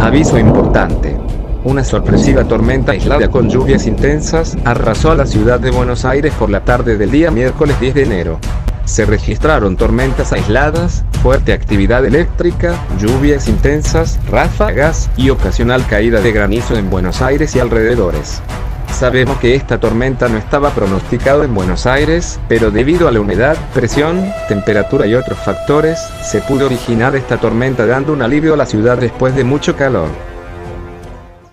Aviso importante. Una sorpresiva tormenta aislada con lluvias intensas arrasó a la ciudad de Buenos Aires por la tarde del día miércoles 10 de enero. Se registraron tormentas aisladas, fuerte actividad eléctrica, lluvias intensas, ráfagas y ocasional caída de granizo en Buenos Aires y alrededores. Sabemos que esta tormenta no estaba pronosticada en Buenos Aires, pero debido a la humedad, presión, temperatura y otros factores, se pudo originar esta tormenta dando un alivio a la ciudad después de mucho calor.